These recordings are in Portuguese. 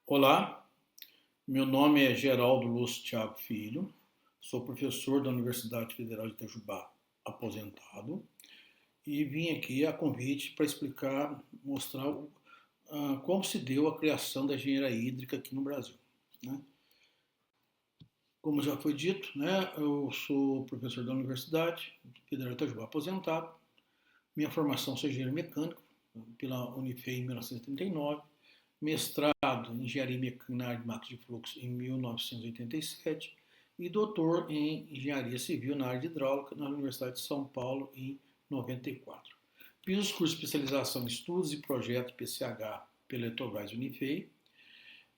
Olá, meu nome é Geraldo Lúcio Thiago Filho, sou professor da Universidade Federal de Itajubá, aposentado, e vim aqui a convite para explicar, mostrar como se deu a criação da engenharia hídrica aqui no Brasil, né? Como já foi dito, né, eu sou professor da Universidade Federal de Itajubá, aposentado. Minha formação é engenheiro mecânico pela Unifei em 1939, mestrado em engenharia mecânica na área de máquinas de fluxo em 1987 e doutor em engenharia civil na área de hidráulica na Universidade de São Paulo em 94. Fiz os cursos de especialização em estudos e projetos PCH pela Eletrobras Unifei.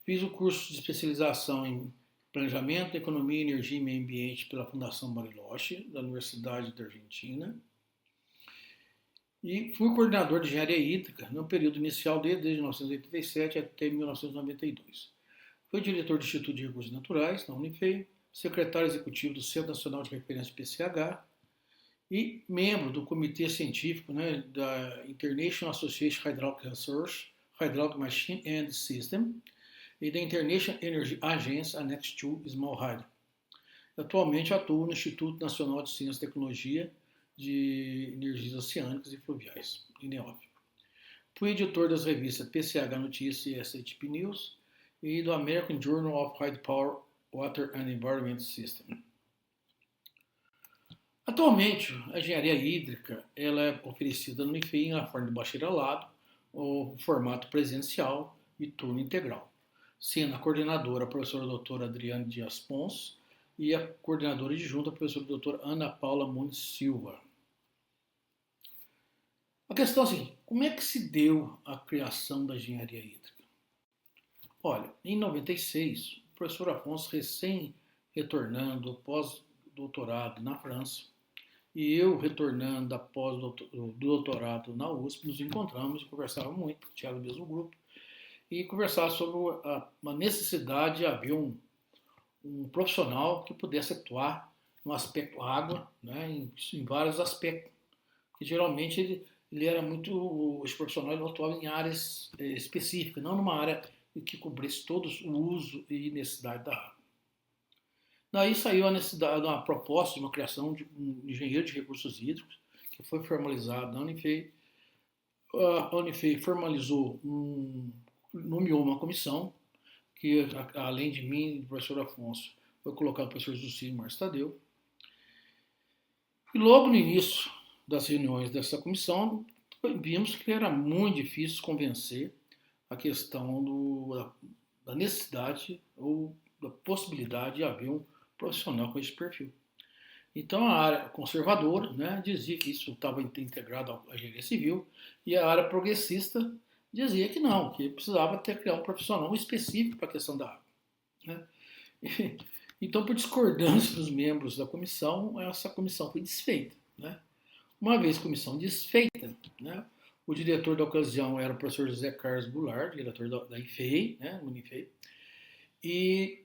Fiz o curso de especialização em planejamento, economia, energia e meio ambiente pela Fundação Bariloche, da Universidade da Argentina. E fui coordenador de engenharia hídrica no período inicial desde 1987 até 1992. Fui diretor do Instituto de Recursos Naturais, na Unifei, secretário executivo do Centro Nacional de Referência PCH e membro do comitê científico, né, da International Association Hydraulic Research, Hydraulic Machine and System e da International Energy Agency Annex II Small Hydro. Atualmente atuo no Instituto Nacional de Ciência e Tecnologia de Energias Oceânicas e Fluviais, INEOF. Fui editor das revistas PCH Notícias e SHP News e do American Journal of Hydropower, Water and Environment System. Atualmente, a engenharia hídrica ela é oferecida no IFEI na forma de bacharelado, o formato presencial e turno integral, sendo a coordenadora a professora doutora Adriane Dias Pons e a coordenadora adjunta a professora doutora Ana Paula Muniz Silva. A questão é assim, como é que se deu a criação da engenharia hídrica? Olha, em 96, o professor Afonso, recém retornando pós-doutorado na França, e eu retornando após do doutorado na USP, nos encontramos e conversávamos muito, porque tinha o mesmo grupo, e conversávamos sobre a necessidade de haver um profissional que pudesse atuar no aspecto água, né, em vários aspectos, que geralmente ele era muito, esse profissional ele atuava em áreas específicas, não numa área que cobrisse todos o uso e necessidade da água. Daí saiu a necessidade, uma proposta de uma criação de um engenheiro de recursos hídricos, que foi formalizado na Unifei. A Unifei formalizou, nomeou uma comissão, que além de mim e do professor Afonso, foi colocado o professor Juscelino Marques Tadeu. E logo no início das reuniões dessa comissão, vimos que era muito difícil convencer a questão da necessidade ou da possibilidade de haver um profissional com esse perfil. Então a área conservadora, né, dizia que isso estava integrado à engenharia civil e a área progressista dizia que não, que precisava criar um profissional específico para a questão da água, né? Então, por discordância dos membros da comissão, essa comissão foi desfeita, né? Uma vez a comissão desfeita, né, o diretor da ocasião era o professor José Carlos Goulart, diretor da IFEI, né, Unifei, e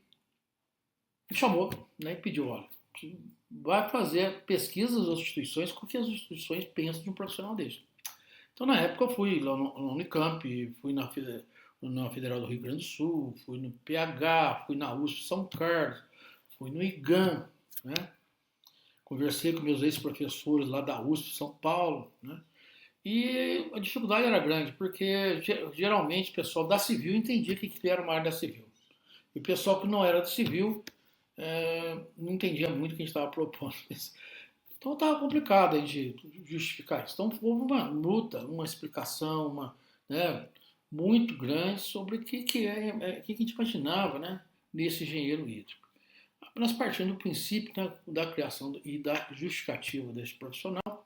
chamou, né, e pediu, olha, vai fazer pesquisas das instituições com que as instituições pensam de um profissional desse. Então, na época, eu fui lá no Unicamp, fui na Federal do Rio Grande do Sul, fui no PH, fui na USP São Carlos, fui no IGAM, né? Conversei com meus ex-professores lá da USP São Paulo, né? E a dificuldade era grande, porque geralmente o pessoal da civil entendia que era uma área da civil. E o pessoal que não era da civil não entendia muito o que a gente estava propondo. Então estava complicado a gente justificar isso. Então houve uma luta, uma explicação, né, muito grande sobre o que a gente imaginava, né, nesse engenheiro hídrico. Nós partimos do princípio, né, da criação e da justificativa desse profissional,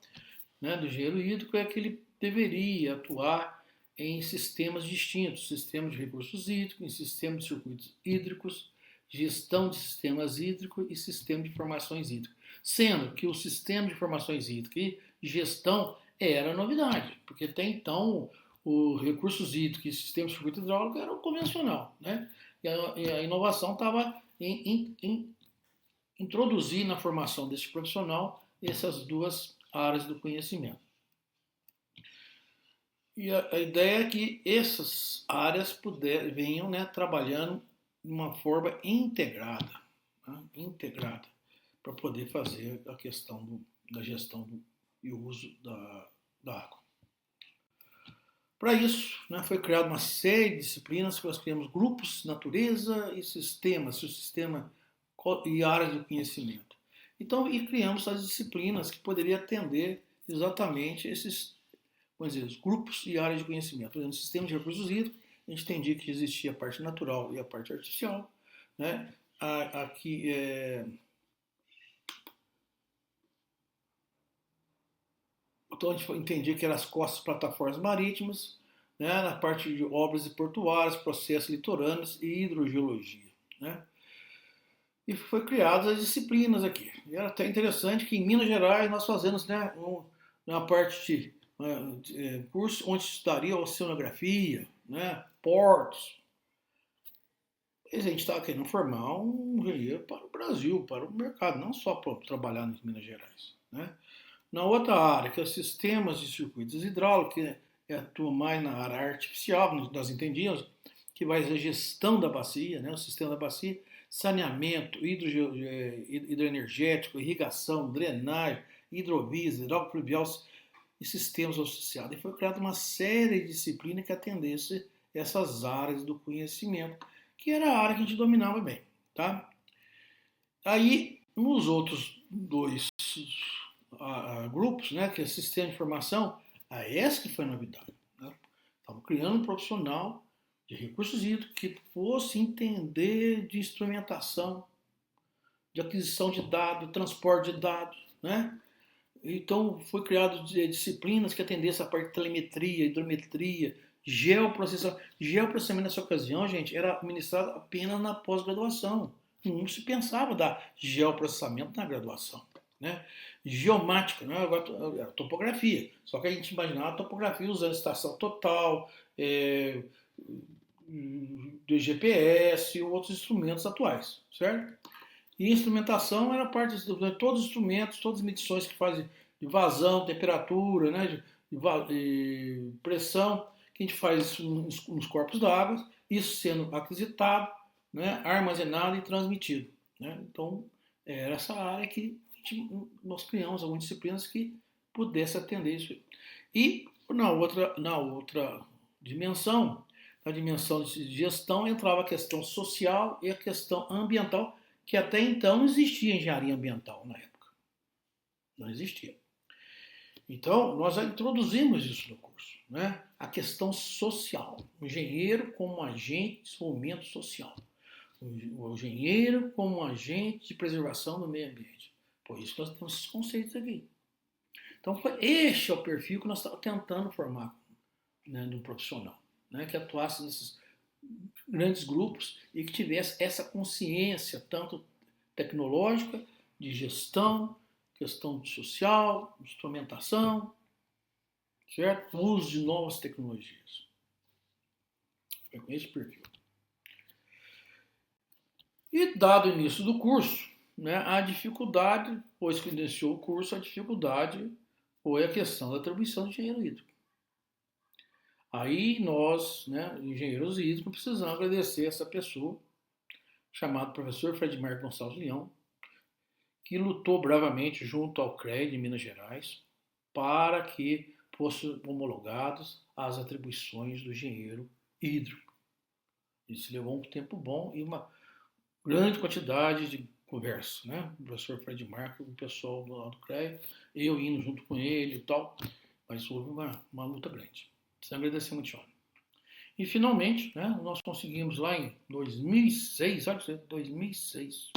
né, do engenheiro hídrico, é que ele deveria atuar em sistemas distintos, sistema de recursos hídricos, em sistema de circuitos hídricos, gestão de sistemas hídricos e sistema de informações hídricas. Sendo que o sistema de informações hídricas e gestão era novidade, porque até então os recursos hídricos e sistema de circuito hidráulico eram convencional, né? E a inovação estava em introduzir na formação desse profissional essas duas áreas do conhecimento. E a ideia é que essas áreas venham, né, trabalhando de uma forma integrada, né, integrada, para poder fazer a questão da gestão e o uso da água. Para isso, né, foi criada uma série de disciplinas que nós criamos grupos, natureza e sistemas, o sistema e áreas de conhecimento. Então, e criamos as disciplinas que poderiam atender exatamente esses, vamos dizer, os grupos e áreas de conhecimento. Por exemplo, no sistema de recursos hídricos, a gente entendia que existia a parte natural e a parte artificial. Né? Aqui então a gente entendia que eram as costas plataformas marítimas, né? Na parte de obras e portuárias, processos litorâneos e hidrogeologia. Né? E foi criadas as disciplinas aqui. E era até interessante que em Minas Gerais nós fazemos, né, uma parte de curso onde estudaria oceanografia, né, portos. E a gente estava querendo formar um engenheiro para o Brasil, para o mercado, não só para trabalhar em Minas Gerais. Né? Na outra área, que é sistemas de circuitos hidráulicos, que atua mais na área artificial, nós entendíamos, que vai ser a gestão da bacia, né, o sistema da bacia, saneamento, hidroenergético, irrigação, drenagem, hidrovias, hidráulico pluvial e sistemas associados. E foi criada uma série de disciplinas que atendesse essas áreas do conhecimento, que era a área que a gente dominava bem. Tá? Aí, nos outros dois grupos, né, que é sistema de informação, essa que foi a novidade. Né? Estavam criando um profissional de recursos hídricos que fosse entender de instrumentação, de aquisição de dados, transporte de dados. Né? Então, foi criado disciplinas que atendessem a parte de telemetria, hidrometria, geoprocessamento. Geoprocessamento nessa ocasião, gente, era ministrado apenas na pós-graduação. Não se pensava dar geoprocessamento na graduação. Né? Geomática, né? Agora, topografia. Só que a gente imaginava a topografia usando estação total, do GPS e outros instrumentos atuais, certo? E instrumentação era parte de todos os instrumentos, todas as medições que fazem de vazão, temperatura, né, de pressão, que a gente faz isso nos corpos d'água, isso sendo aquisitado, né, armazenado e transmitido. Né? Então, era essa área que nós criamos algumas disciplinas que pudessem atender isso. E na outra dimensão, na dimensão de gestão, entrava a questão social e a questão ambiental, que até então não existia engenharia ambiental na época. Não existia. Então, nós já introduzimos isso no curso. Né? A questão social. O engenheiro como agente de desenvolvimento social. O engenheiro como agente de preservação do meio ambiente. Por isso que nós temos esses conceitos aqui. Então, este é o perfil que nós estamos tentando formar, né, de um profissional, né, que atuasse nesses grandes grupos e que tivesse essa consciência, tanto tecnológica, de gestão, questão social, instrumentação, certo? O uso de novas tecnologias. É com esse perfil. E dado o início do curso, né, a dificuldade, depois que iniciou o curso, a dificuldade foi a questão da atribuição de engenheiro hídrico. Aí nós, né, engenheiros hídricos, precisamos agradecer essa pessoa, chamado professor Fredmar Gonçalves Leão, que lutou bravamente junto ao CREA de Minas Gerais para que fossem homologados as atribuições do engenheiro hídrico. Isso levou um tempo bom e uma grande quantidade de conversa, né? O professor Fred Marco, o pessoal do CREA, eu indo junto com ele e tal, mas houve uma luta grande. Precisamos agradecer muito, João. E finalmente, né, nós conseguimos lá em 2006, olha que 2006,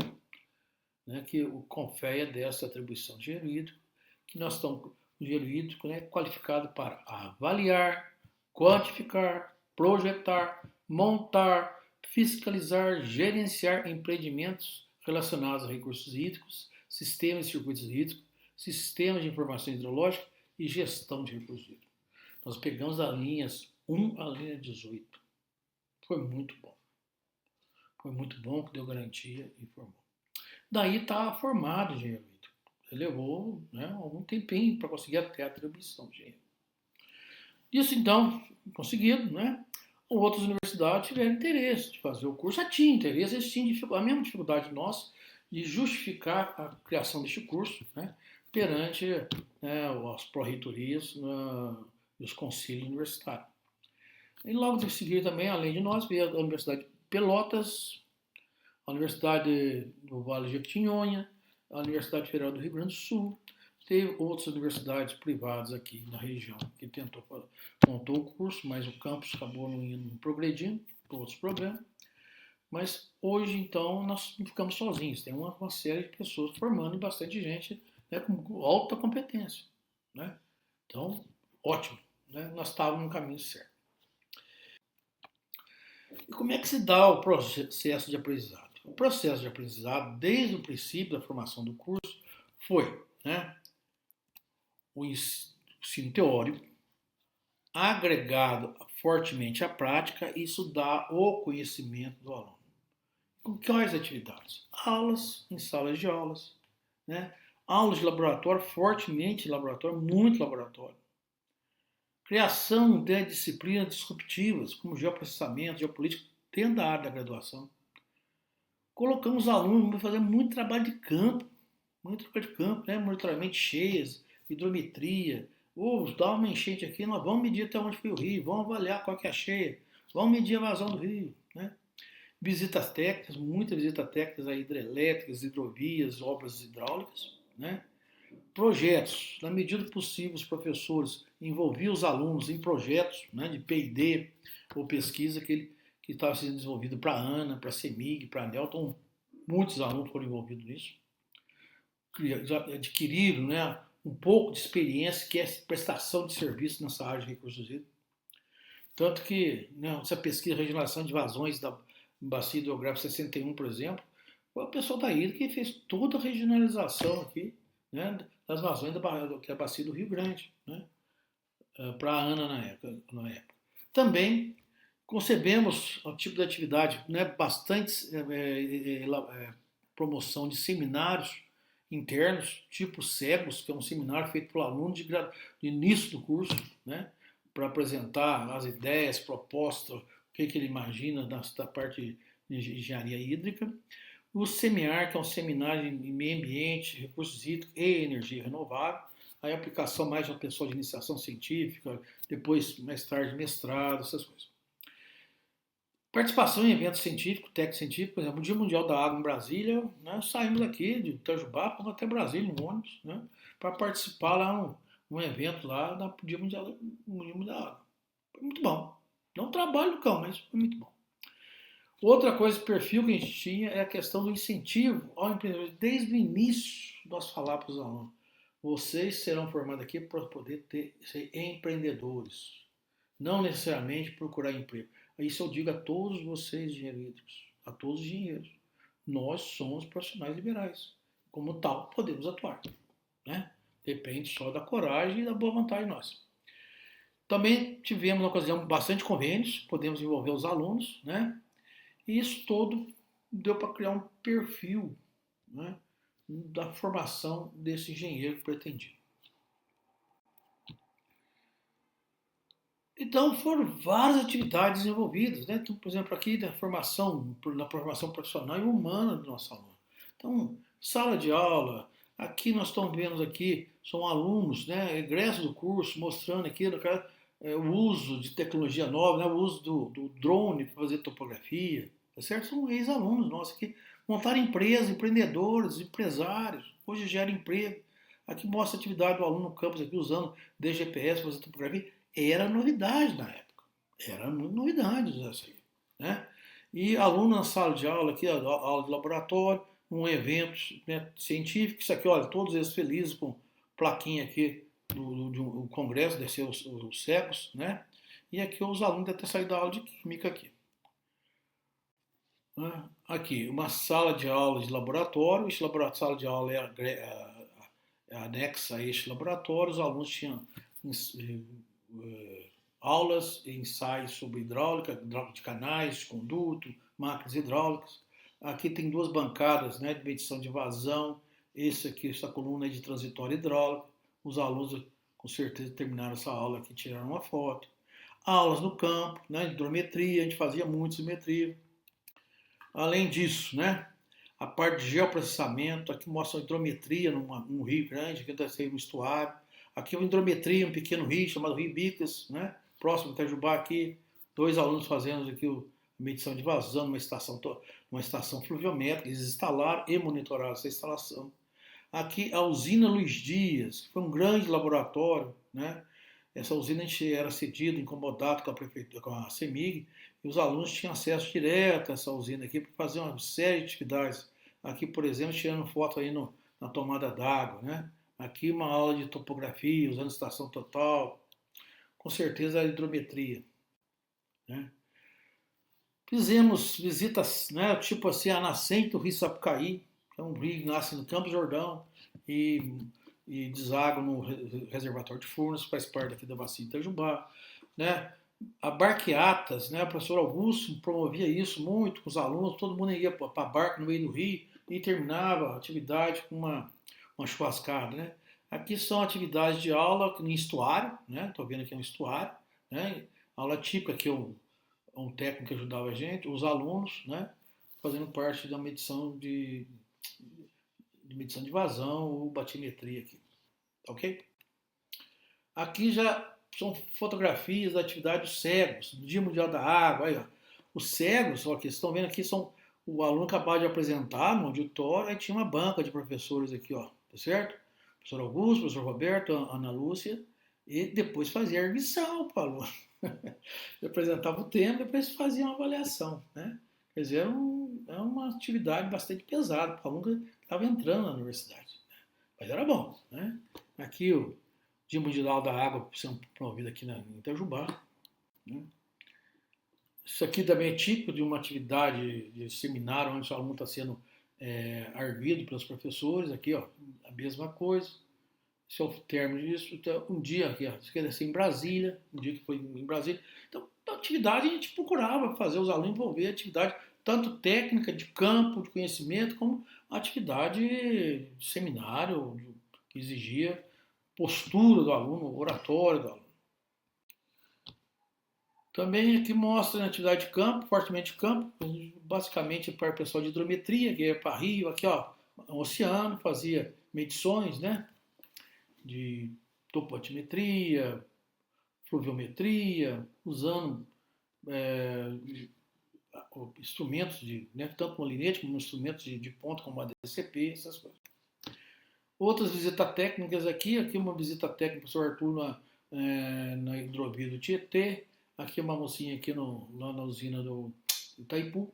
né, que o CONFEA dessa atribuição de engenheiro hídrico, que nós estamos, o engenheiro hídrico, né, qualificado para avaliar, quantificar, projetar, montar, fiscalizar, gerenciar empreendimentos relacionados a recursos hídricos, sistemas de circuitos hídricos, sistemas de informação hidrológica e gestão de recursos hídricos. Nós pegamos as linhas 1 à linha 18. Foi muito bom. Foi muito bom, que deu garantia e formou. Daí está formado o engenheiro hídrico. Ele levou, né, algum tempinho para conseguir até a atribuição de engenheiro. Isso, então, conseguido, né? Outras universidades tiveram interesse de fazer o curso, já tinha interesse, eles tinham a mesma dificuldade nossa de justificar a criação deste curso, né, perante, né, as pró-reitorias e os conselhos universitários. E logo de seguida também, além de nós, veio a Universidade de Pelotas, a Universidade do Vale de Jequitinhonha, a Universidade Federal do Rio Grande do Sul. Teve outras universidades privadas aqui na região que montou o curso, mas o campus acabou não progredindo por outros problemas. Mas hoje, então, nós não ficamos sozinhos. Tem uma série de pessoas formando e bastante gente, né, com alta competência. Né? Então, ótimo. Né? Nós estávamos no caminho certo. E como é que se dá o processo de aprendizado? O processo de aprendizado, desde o princípio da formação do curso, foi, né, o ensino teórico, agregado fortemente à prática, isso dá o conhecimento do aluno. Com quais atividades? Aulas em salas de aulas, né? Aulas de laboratório, fortemente laboratório, muito laboratório. Criação de disciplinas disruptivas, como geoprocessamento, geopolítica, dentro da área da graduação. Colocamos alunos para fazer muito trabalho de campo, né? Monitoramento de cheias, hidrometria. Dá uma enchente aqui, nós vamos medir até onde foi o rio, vamos avaliar qual que é a cheia, vamos medir a vazão do rio, né? Visitas técnicas, muitas visitas técnicas a hidrelétricas, hidrovias, obras hidráulicas, né? Projetos, na medida do possível, os professores envolviam os alunos em projetos, né, de P&D ou pesquisa que estava sendo desenvolvido para a ANA, para a CEMIG, para a ANEL, então muitos alunos foram envolvidos nisso. Adquiriram, né, um pouco de experiência, que é prestação de serviço nessa área de recursos hídricos. Tanto que, né, essa pesquisa de regionalização de vazões da Bacia Hidrográfica 61, por exemplo, foi o pessoal da Hidro que fez toda a regionalização aqui, né, das vazões que é a Bacia do Rio Grande, né, para a ANA na época. Também concebemos o tipo de atividade, né, bastante promoção de seminários internos, tipo CEGOS, que é um seminário feito por aluno de início do curso, né, para apresentar as ideias, propostas, o que ele imagina da parte de engenharia hídrica. O SEMIAR, que é um seminário em meio ambiente, recursos hídricos e energia renovável. Aí a aplicação mais de uma pessoa de iniciação científica, depois, mais tarde, mestrado, essas coisas. Participação em eventos científicos, técnico-científicos, por exemplo, o Dia Mundial da Água em Brasília, né, saímos aqui de Itajubá, fomos até Brasília, no ônibus, né, para participar lá num evento lá do Dia Mundial da Água. Foi muito bom. Não trabalho no cão, mas foi muito bom. Outra coisa, perfil que a gente tinha é a questão do incentivo ao empreendedorismo. Desde o início, nós falávamos para os alunos, vocês serão formados aqui para poder ser empreendedores, não necessariamente procurar emprego. Isso eu digo a todos vocês, engenheiros hídricos, a todos os engenheiros. Nós somos profissionais liberais. Como tal, podemos atuar. Né? Depende só da coragem e da boa vontade nossa. Também tivemos, na ocasião, bastante convênios, podemos envolver os alunos, né? E isso todo deu para criar um perfil, né, da formação desse engenheiro pretendido. Então foram várias atividades envolvidas, né? Então, por exemplo, aqui na formação profissional e humana do nosso aluno. Então, sala de aula, aqui nós estamos vendo aqui, são alunos, né, egressos do curso, mostrando aqui o uso de tecnologia nova, né, o uso do drone para fazer topografia, tá certo? São ex-alunos nossos que montaram empresas, empreendedores, empresários, hoje geram emprego. Aqui mostra a atividade do aluno no campus aqui usando DGPS para fazer topografia. Era novidade na época. Era muito novidade isso aí. Né? E aluno na sala de aula, aqui, aula de laboratório, um evento, né, científico, isso aqui, olha, todos eles felizes com plaquinha aqui de um congresso, deve ser os CEGOS, né? E aqui os alunos devem ter saído da aula de química aqui. Né? Aqui, uma sala de aula de laboratório, sala de aula é anexa a este laboratório, os alunos tinham aulas e ensaios sobre hidráulica de canais, de conduto, máquinas hidráulicas. Aqui tem duas bancadas, né, de medição de vazão. Essa coluna é de transitório hidráulico. Os alunos com certeza terminaram essa aula aqui, tiraram uma foto. Aulas no campo, né, de hidrometria, a gente fazia muito hidrometria. Além disso, né, a parte de geoprocessamento, aqui mostra a hidrometria num rio grande, aqui está sendo um estuário. Aqui uma hidrometria, um pequeno rio chamado Rio Bicas, né, próximo de Itajubá aqui. Dois alunos fazendo aqui a medição de vazão numa estação fluviométrica. Eles instalaram e monitoraram essa instalação. Aqui a usina Luiz Dias, que foi um grande laboratório, né? Essa usina a gente era cedido, incomodado com a prefeitura, com a CEMIG, e os alunos tinham acesso direto a essa usina aqui para fazer uma série de atividades. Aqui, por exemplo, tirando foto aí na tomada d'água, né? Aqui uma aula de topografia, usando estação total, com certeza a hidrometria, né? Fizemos visitas, né, tipo assim, a nascente do Rio Sapucaí, que é um rio que nasce no Campos Jordão e, e deságua no reservatório de Furnas, faz parte aqui da bacia de Itajubá, né? A Barqueatas, né, o professor Augusto promovia isso muito com os alunos, todo mundo ia para a barca no meio do rio e terminava a atividade com uma churrascada, né? Aqui são atividades de aula em estuário, né? Estou vendo aqui um estuário, né? Aula típica que eu um técnico que ajudava a gente, os alunos, né, fazendo parte da medição de medição de vazão ou batimetria aqui, ok? Aqui já são fotografias da atividade dos cegos, do Dia Mundial da Água, aí, ó. Os cegos, ó, que vocês estão vendo aqui, são o aluno capaz de apresentar no auditório, aí tinha uma banca de professores aqui, ó, tá certo? Professor Augusto, professor Roberto, Ana Lúcia, e depois fazia a erguição para o aluno. Eu apresentava o tema e depois fazia uma avaliação, né? Quer dizer, é uma atividade bastante pesada para o aluno que estava entrando na universidade. Mas era bom, né? Aqui o Dia Mundial da Água sendo promovido aqui em Itajubá, né? Isso aqui também é típico de uma atividade de seminário onde o aluno está sendo arguido pelos professores. Aqui, ó, a mesma coisa. Esse é o término disso. Então, um dia aqui, ó, isso quer dizer em Brasília, um dia que foi em Brasília. Então, a atividade a gente procurava fazer os alunos envolver a atividade tanto técnica, de campo, de conhecimento, como atividade de seminário, que exigia postura do aluno, oratório do aluno. Também aqui mostra a atividade de campo, fortemente de campo, basicamente para o pessoal de hidrometria, que é para rio, aqui ó, um oceano, fazia medições, né, de topoaltimetria, fluviometria, usando instrumentos de, né, tanto molinete como instrumentos de ponto como a DCP, essas coisas. Outras visitas técnicas aqui uma visita técnica do professor Arthur na hidrovia do Tietê, aqui uma mocinha aqui lá na usina do Itaipu,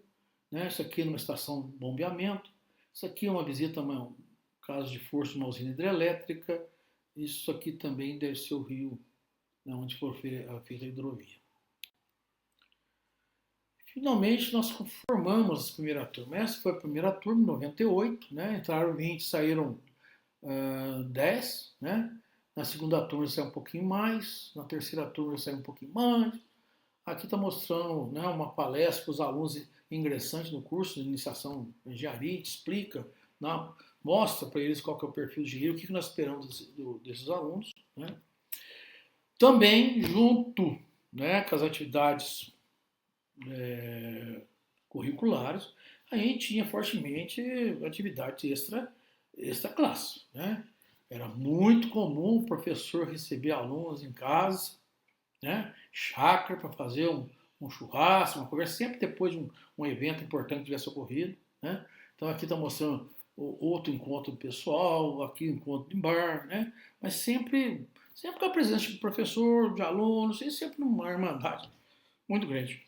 né? Isso aqui é numa estação de bombeamento, isso aqui é uma visita, um caso de força de uma usina hidrelétrica, isso aqui também deve ser o rio, né, onde foi feita a hidrovia. Finalmente nós formamos a primeira turma. Essa foi a primeira turma, em 98, né? Entraram 20, saíram 10, né? Na segunda turma saiu um pouquinho mais, na terceira turma saiu um pouquinho mais. Aqui está mostrando, né, uma palestra para os alunos ingressantes no curso de iniciação em engenharia, explica, né, mostra para eles qual que é o perfil de engenheiro, o que nós esperamos desses alunos, né? Também junto, né, com as atividades curriculares, a gente tinha fortemente atividades extra classe, né? Era muito comum o professor receber alunos em casa, né? Chácara para fazer um churrasco, uma conversa, sempre depois de um evento importante que tivesse ocorrido, né? Então aqui está mostrando outro encontro pessoal, aqui encontro em bar, né? Mas sempre com a presença de professor, de alunos, e sempre numa irmandade muito grande.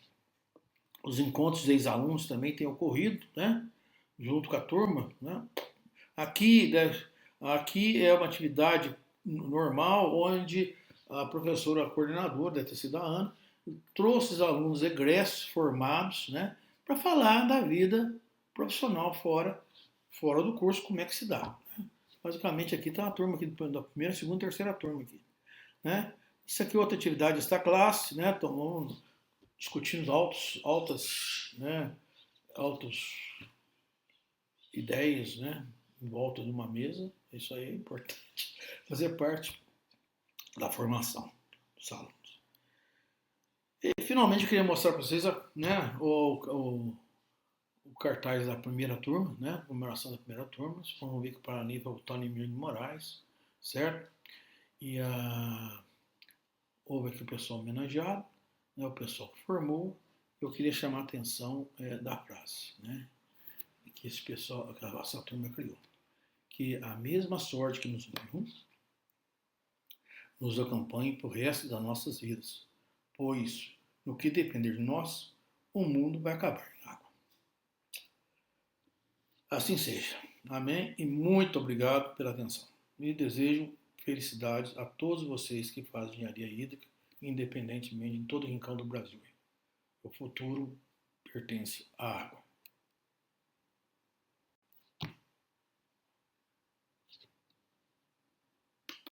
Os encontros de ex-alunos também têm ocorrido, né? Junto com a turma, né? Aqui, aqui é uma atividade normal, onde a professora coordenadora, deve ter sido a Ana, trouxe os alunos egressos, formados, né, para falar da vida profissional fora do curso, como é que se dá. Basicamente aqui está a turma aqui, da primeira, segunda, terceira turma aqui, né? Isso aqui é outra atividade desta classe, né? Estamos discutindo altas, né, altas ideias, né, em volta de uma mesa. Isso aí é importante, fazer parte da formação dos alunos. E finalmente eu queria mostrar para vocês, né, o cartaz da primeira turma, né, comemoração da primeira turma. Vocês vão ver que o Paraníba é o Tony Mir de Moraes, certo? E houve aqui o pessoal homenageado, né, o pessoal que formou. Eu queria chamar a atenção da frase, né, que esse pessoal, que essa turma criou, que a mesma sorte que nos uniu nos acompanhe para o resto das nossas vidas, pois, no que depender de nós, o mundo vai acabar em água. Assim seja. Amém? E muito obrigado pela atenção. E desejo felicidades a todos vocês que fazem engenharia hídrica, independentemente de todo rincão do Brasil. O futuro pertence à água.